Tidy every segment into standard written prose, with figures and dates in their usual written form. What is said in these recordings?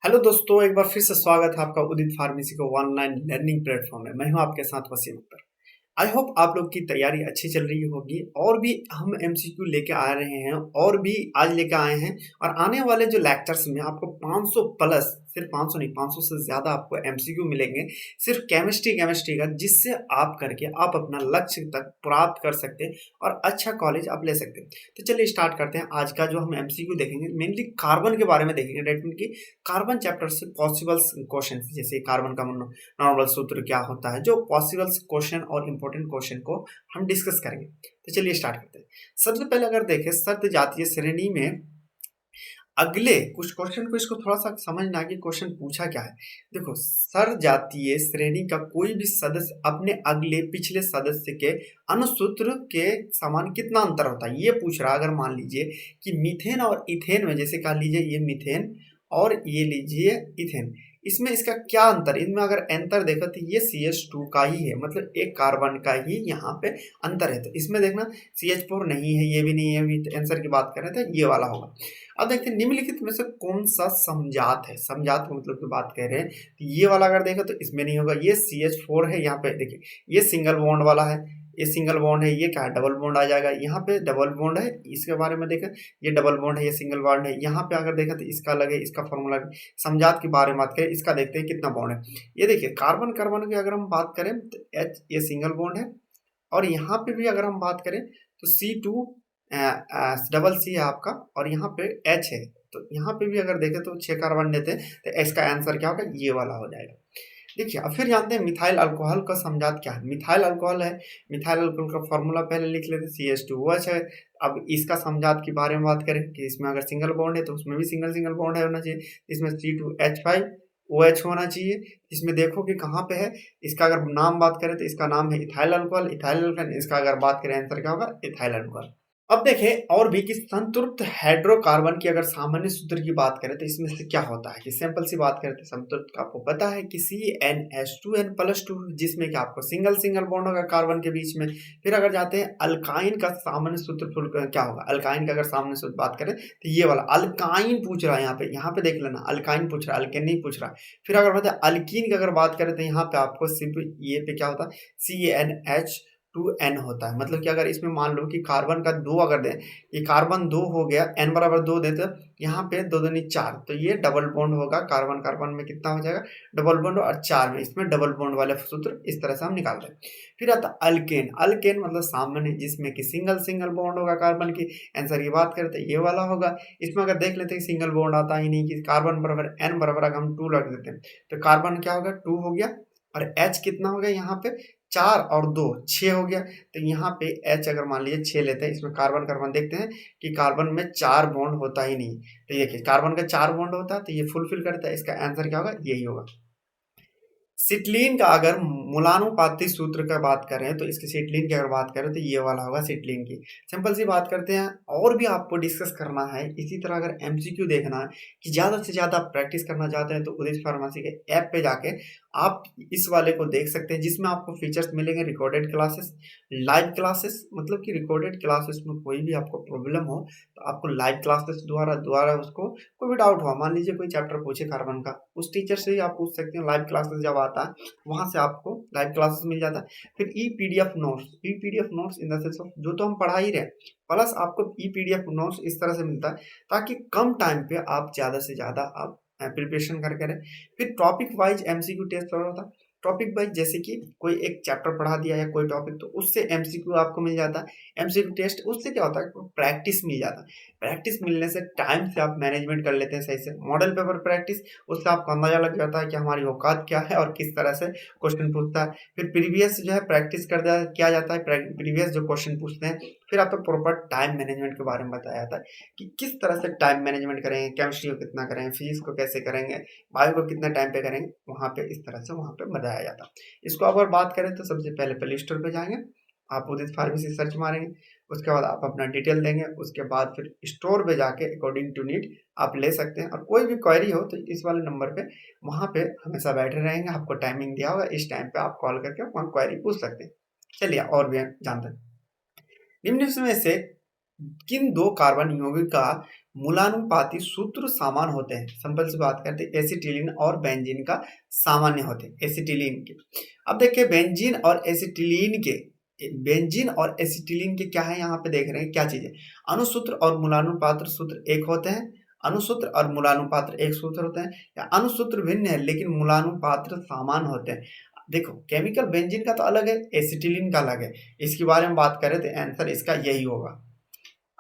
Hello दोस्तों, एक बार फिर से स्वागत है आपका उदित फार्मेसी को ऑनलाइन लर्निंग प्लेटफॉर्म में। मैं हूं आपके साथ वसीम अख्तर। आई होप आप लोग की तैयारी अच्छी चल रही होगी। और भी हम एमसीक्यू लेके आ रहे हैं और भी आज लेके आए हैं। और आने वाले जो लेक्चर्स में आपको 500 प्लस, सिर्फ 500 नहीं, 500 से ज़्यादा आपको एमसीक्यू मिलेंगे सिर्फ केमिस्ट्री का, जिससे आप करके आप अपना लक्ष्य तक प्राप्त कर सकते हैं और अच्छा कॉलेज आप ले सकते हैं। तो चलिए स्टार्ट करते हैं। आज का जो हम एमसीक्यू देखेंगे मेनली कार्बन के बारे में देखेंगे। डेट मीन की कार्बन चैप्टर से पॉसिबल क्वेश्चन, जैसे कार्बन का नॉर्मल सूत्र क्या होता है, जो पॉसिबल क्वेश्चन और इंपॉर्टेंट क्वेश्चन को हम डिस्कस करेंगे। तो चलिए स्टार्ट करते हैं। सबसे पहले अगर देखें सप्त जातीय श्रेणी में अगले कुछ क्वेश्चन को, इसको थोड़ा सा समझना कि क्वेश्चन पूछा क्या है। देखो, सर जातीय श्रेणी का कोई भी सदस्य अपने अगले पिछले सदस्य के अनुसूत्र के समान कितना अंतर होता है, ये पूछ रहा है। अगर मान लीजिए कि मीथेन और इथेन में, जैसे कह लीजिए ये मीथेन और ये लीजिए इथेन, इसमें इसका क्या अंतर, इनमें अगर अंतर देखो तो ये CH2 का ही है, मतलब एक कार्बन का ही यहाँ पे अंतर है। तो इसमें देखना CH4 नहीं है, ये भी नहीं है, अभी आंसर की बात कर रहे थे, ये वाला होगा। अब देखते हैं निम्नलिखित में से कौन सा समजात है। समजात का मतलब की बात कह रहे हैं तो ये वाला अगर देखो तो इसमें नहीं होगा, ये CH4 है। यहाँ पे देखिए ये सिंगल बॉन्ड वाला है, ये सिंगल बॉन्ड है, ये क्या है डबल बॉन्ड आ जाएगा। यहाँ पे डबल बॉन्ड है, इसके बारे में देखें, ये डबल बॉन्ड है, ये सिंगल बॉन्ड है। यहाँ पे अगर देखें तो इसका अलग है, इसका फॉर्मूला। समजात के बारे में बात करें, इसका देखते हैं कितना बॉन्ड है। ये देखिए कार्बन कार्बन की अगर हम बात करें तो H ये सिंगल बॉन्ड है, और यहाँ पे भी अगर हम बात करें तो C2 डबल C है आपका, और यहाँ पे H है। तो यहाँ पे भी अगर देखें तो 6 कार्बन देते हैं, तो इसका आंसर क्या होगा, ये वाला हो जाएगा। देखिए अब फिर जानते हैं मिथाइल अल्कोहल का समजात क्या है। मिथाइल अल्कोहल है, मिथाइल अल्कोहल का फॉर्मूला पहले लिख लेते, CH2OH है। अब इसका समजात के बारे में बात करें कि इसमें अगर सिंगल बॉन्ड है तो उसमें भी सिंगल सिंगल बॉन्ड है होना चाहिए, इसमें C2H5OH होना चाहिए। इसमें देखो कि कहाँ पे है, इसका अगर नाम बात करें तो इसका नाम है इथाइल अल्कोहल। इथाइल अल्कोहल, इसका अगर बात करें आंसर क्या होगा, इथाइल अल्कोहल। अब देखें और भी कि संतृप्त हाइड्रोकार्बन की अगर सामान्य सूत्र की बात करें तो इसमें से क्या होता है। कि सिंपल सी बात करें तो संतृप्त का आपको पता है कि CnH2n+2, जिसमें कि आपको सिंगल सिंगल बॉन्ड होगा कार्बन के बीच में। फिर अगर जाते हैं अल्काइन का सामान्य सूत्र क्या होगा, अल्काइन का अगर सामान्य सूत्र बात करें तो ये वाला अल्काइन पूछ रहा है। यहाँ पे देख लेना, अल्काइन पूछ रहा है, अल्केन नहीं पूछ रहा है। फिर अगर बताए अल्कीन की अगर बात करें तो यहाँ पे आपको सिर्फ ये पे क्या होता है, CnH2n होता है। मतलब कि अगर इसमें मान लो कि कार्बन का 2 अगर दें, ये कार्बन 2 हो गया, n बराबर 2 देते, यहाँ पे 2 दूनी 4, तो ये डबल बॉन्ड होगा। कार्बन कार्बन में कितना हो जाएगा, डबल बॉन्ड, और 4 में इसमें डबल बॉन्ड वाले सूत्र इस तरह से हम निकाल रहे हैं। फिर आता अल्केन। अल्केन मतलब सामान्य, जिसमें कि सिंगल सिंगल बॉन्ड होगा कार्बन की। आंसर की बात करें तो ये वाला होगा। इसमें अगर देख लेते हैं सिंगल बॉन्ड आता ही नहीं, कि कार्बन बराबर n बराबर अगर हम 2 रख देते हैं तो कार्बन क्या होगा, 2 हो गया, और H कितना हो गया यहाँ पे 4 और 2 6 हो गया। तो यहाँ पे H अगर मान लीजिए 6 लेते हैं, इसमें कार्बन कार्बन देखते हैं कि कार्बन में 4 बॉन्ड होता ही नहीं। तो ये कार्बन का 4 बॉन्ड होता है, तो ये फुलफिल करता है। इसका आंसर क्या होगा, यही होगा। सिटलीन का अगर मूलानुपाती सूत्र का बात करें तो इसकी सिटलीन की अगर बात करें तो ये वाला होगा सिटलीन की। सिंपल सी बात करते हैं, और भी आपको डिस्कस करना है इसी तरह। अगर एमसीक्यू देखना है कि ज़्यादा से ज़्यादा प्रैक्टिस करना चाहते हैं तो उदित फार्मेसी के ऐप पे जाके आप इस वाले को देख सकते हैं, जिसमें आपको फीचर्स मिलेंगे रिकॉर्डेड क्लासेस, लाइव क्लासेस। मतलब कि रिकॉर्डेड क्लासेस में कोई भी आपको प्रॉब्लम हो तो आपको लाइव क्लासेस द्वारा उसको कोई भी डाउट हुआ, मान लीजिए कोई चैप्टर पूछे कार्बन का, उस टीचर से ही आप पूछ सकते हैं। लाइव क्लासेस जब आता है वहाँ से आपको लाइव क्लासेस मिल जाता है। फिर e PDF notes in the sense of जो तो हम पढ़ा ही रहे, प्लस आपको ई पीडीएफ नोट्स इस तरह से मिलता है ताकि कम टाइम पे आप ज़्यादा से ज़्यादा आप प्रिपरेशन करके रहे। फिर टॉपिक वाइज एमसीक्यू टेस्ट हो रहा था। टॉपिक वाइज जैसे कि कोई एक चैप्टर पढ़ा दिया या कोई टॉपिक, तो उससे एमसीक्यू आपको मिल जाता है। एमसीक्यू टेस्ट उससे क्या होता है, प्रैक्टिस मिल जाता है। प्रैक्टिस मिलने से टाइम से आप मैनेजमेंट कर लेते हैं सही से। मॉडल पेपर प्रैक्टिस, उससे आपको अंदाजा लग जाता है कि हमारी औकात क्या है और किस तरह से क्वेश्चन पूछता है। फिर प्रीवियस जो है प्रैक्टिस किया जाता है, प्रीवियस जो क्वेश्चन पूछते हैं। फिर आपको प्रॉपर टाइम मैनेजमेंट के बारे में बताया जाता है कि किस तरह से टाइम मैनेजमेंट करेंगे, केमिस्ट्री को कितना करेंगे, फिजिक्स को कैसे करेंगे, बायो को कितना टाइम पे करेंगे। वहाँ पे इस तरह से वहाँ पे बताया जाता है। इसको अगर बात करें तो सबसे पहले प्ले स्टोर पे जाएंगे, आप उदित फार्मेसी सर्च मारेंगे, उसके बाद आप अपना डिटेल देंगे, उसके बाद फिर स्टोर पे जाके अकॉर्डिंग टू नीड आप ले सकते हैं। और कोई भी क्वेरी हो तो इस वाले नंबर पे वहाँ पे हमेशा बैठे रहेंगे, आपको टाइमिंग दिया होगा, इस टाइम पे आप कॉल करके वहाँ क्वेरी पूछ सकते हैं। चलिए और भी जानते हैं, निम्न में से किन 2 कार्बन यौगिक का मूलानुपाती सूत्र समान होते हैं। सिंपल सी बात करते हैं, एसिटिलीन और बेंजीन का सामान्य होते हैं, एसिटिलीन के। अब देखिए बेंजीन और एसिटिलीन के क्या है, यहाँ पे देख रहे हैं क्या चीज है, अणुसूत्र और मूलानुपात्र सूत्र एक होते हैं। अणुसूत्र और मूलानुपात्र एक सूत्र होते हैं, या अणुसूत्र भिन्न है लेकिन मूलानुपात्र समान होते हैं। देखो केमिकल बेंजीन का तो अलग है, एसिटिलीन का अलग है, इसके बारे में बात करें तो आंसर इसका यही होगा।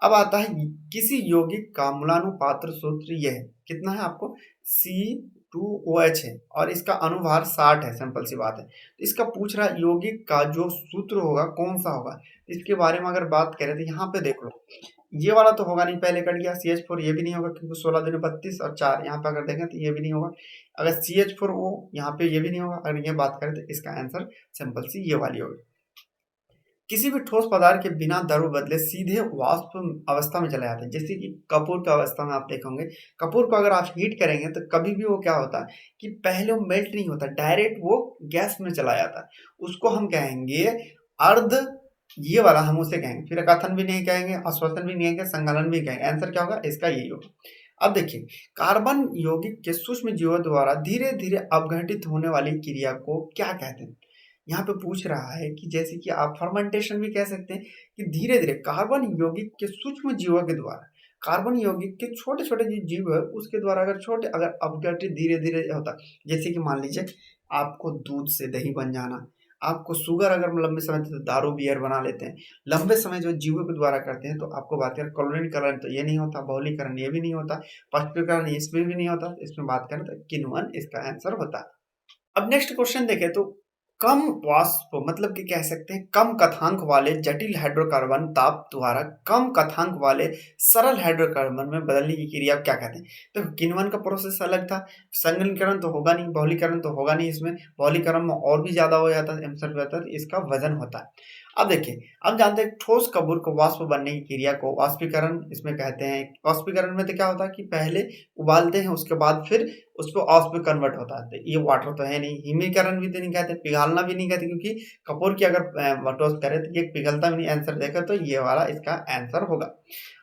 अब आता है किसी यौगिक का मूलानुपात्र सूत्र यह है, कितना है आपको, C2OH है और इसका अनुभार 60 है। सिंपल सी बात है। तो इसका पूछ रहा है यौगिक का जो सूत्र होगा कौन सा होगा, इसके बारे में अगर बात करें तो यहाँ पे देख लो, ये वाला तो होगा नहीं, पहले कट गया। CH4 ये भी नहीं होगा क्योंकि 16 दूनी 32 और 4 यहाँ पे अगर देखें तो ये भी नहीं होगा। अगर CH4O यहाँ पे ये भी नहीं होगा। अगर ये बात करें तो इसका आंसर सिंपल सी ये वाली होगी। किसी भी ठोस पदार्थ के बिना द्रव बदले सीधे वाष्प अवस्था में चले जाते हैं, जैसे कि कपूर की अवस्था में आप देखेंगे, कपूर को अगर आप हीट करेंगे तो कभी भी वो क्या होता है कि पहले वो मेल्ट नहीं होता, डायरेक्ट वो गैस में चला जाता है। उसको हम कहेंगे अर्ध, ये वाला हम उसे कहेंगे, फिर कथन भी नहीं कहेंगे, आश्वासन भी नहीं कहेंगे, संगालन भी कहेंगे। आंसर क्या होगा इसका, यही होगा। अब देखिए कार्बन यौगिक के सूक्ष्म जीवों द्वारा धीरे धीरे अपघटित होने वाली क्रिया को क्या कहते हैं। यहाँ पे पूछ रहा है कि जैसे कि आप फर्मेंटेशन भी कह सकते हैं कि धीरे धीरे कार्बन यौगिक के सूक्ष्म जीवों के द्वारा, कार्बन यौगिक के छोटे छोटे जो जीव है उसके द्वारा अगर अपघटित धीरे धीरे होता, जैसे कि मान लीजिए आपको दूध से दही बन जाना, आपको शुगर अगर लंबे समय तक दारू बियर बना लेते हैं, लंबे समय जो जीवों के द्वारा करते हैं, तो आपको बात करें क्लोरीनीकरण तो ये नहीं होता, बहुलीकरण ये भी नहीं होता, पष्पीकरण इसमें भी नहीं होता। इसमें बात करें तो किण्वन इसका आंसर होता है। अब नेक्स्ट क्वेश्चन देखें तो कम वाष्प मतलब कि कह सकते हैं कम कथांक वाले जटिल हाइड्रोकार्बन ताप द्वारा कम कथांक वाले सरल हाइड्रोकार्बन में बदलने की क्रिया क्या कहते हैं। तो किण्वन का प्रोसेस अलग था, संगलीकरण तो होगा नहीं, बहुलीकरण तो होगा नहीं, इसमें बहुलीकरण में और भी ज्यादा हो जाता है, तो इसका वजन होता है। अब देखिए, अब जानते हैं ठोस कबूर को वाष्प बनने की क्रिया को वाष्पीकरण इसमें कहते हैं। वाष्पीकरण में तो क्या होता है कि पहले उबालते हैं, उसके बाद फिर उसको वाष्प में कन्वर्ट होता है। तो ये वाटर तो है नहीं, हिमीकरण भी तो नहीं कहते, पिघालना भी नहीं कहते, क्योंकि कपूर की अगर टोस्ट करें तो ये पिघलता भी नहीं। आंसर देखा तो ये वाला इसका आंसर होगा।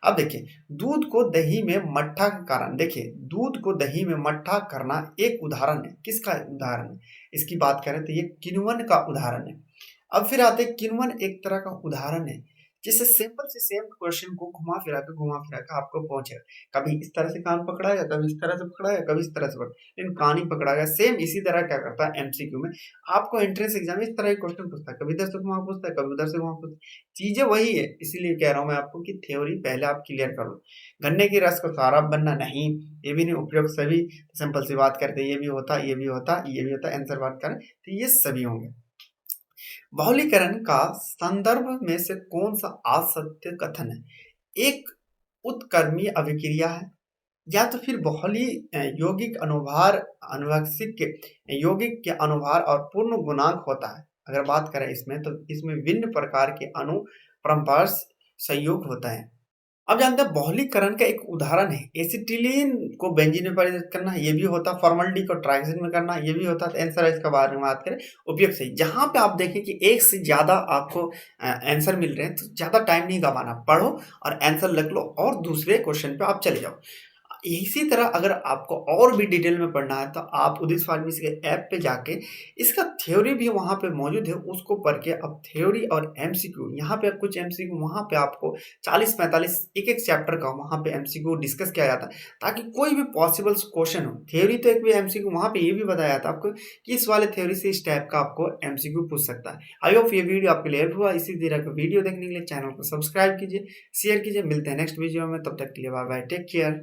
अब देखिए दूध को दही में मट्ठा के कारण, देखिए दूध को दही में मट्ठा करना एक उदाहरण है, किसका उदाहरण है, इसकी बात करें तो ये किण्वन का उदाहरण है। अब फिर आते हैं किण्वन एक तरह का उदाहरण है जिससे सिंपल से सेम क्वेश्चन को घुमा फिरा के आपको पहुंचेगा। कभी इस तरह से कान पकड़ाएगा, कभी इस तरह से पकड़ाएगा, कभी इस तरह से लेकिन कान ही पकड़ाएगा। सेम इसी तरह क्या करता है एमसीक्यू में आपको एंट्रेंस एग्जाम इस तरह के क्वेश्चन पूछता है, कभी इधर से घुमा पूछता है, कभी उधर से घुमा पूछता है। चीजें वही है, इसीलिए कह रहा हूँ मैं आपको कि थ्योरी पहले आप क्लियर कर लो। गन्ने की रस को सारा बनना नहीं, ये भी नहीं, उपयोग सभी, सिंपल सी बात करते ये भी होता, ये भी होता, ये भी होता। आंसर बात करें तो ये सभी होंगे। बहुलीकरण का संदर्भ में से कौन सा असत्य कथन है। एक उत्क्रमीय अभिक्रिया है, या तो फिर बहुली यौगिक अनुभार अनुवांशिक के यौगिक के अनुभार और पूर्ण गुणांक होता है। अगर बात करें इसमें तो इसमें विभिन्न प्रकार के अणु परस्पर संयोग होता है। अब जानते हैं बहुलीकरण का एक उदाहरण है एसिटिलीन को बेंजीन में परिवर्तित करना, ये भी होता, फॉर्मल्डिहाइड को ट्राइक्सिन में करना, ये भी होता। तो आंसर इसका बारे में बात करें उपयुक्त सही। जहां पे आप देखें कि एक से ज्यादा आपको आंसर मिल रहे हैं तो ज्यादा टाइम नहीं गवाना, पढ़ो और आंसर लिख लो और दूसरे क्वेश्चन पे आप चले जाओ। इसी तरह अगर आपको और भी डिटेल में पढ़ना है तो आप उदित फार्मेसी के ऐप पे जाके इसका थ्योरी भी वहाँ पे मौजूद है, उसको पढ़ के अब थ्योरी और एमसीक्यू, यहाँ पे कुछ एमसीक्यू वहाँ पे आपको 40-45 एक एक चैप्टर का वहाँ पे एमसीक्यू डिस्कस किया जाता है, ताकि कोई भी पॉसिबल क्वेश्चन हो। थ्योरी तो एक भी एमसीक्यू वहाँ पे ये भी बताया जाता है आपको कि इस वाले थ्योरी से इस टाइप का आपको एमसीक्यू पूछ सकता है। आई होप ये वीडियो आपके लिए हेल्प हुआ। इसी तरह का वीडियो देखने के लिए चैनल को सब्सक्राइब कीजिए, शेयर कीजिए। मिलते हैं नेक्स्ट वीडियो में, तब तक के लिए बाय बाय, टेक केयर।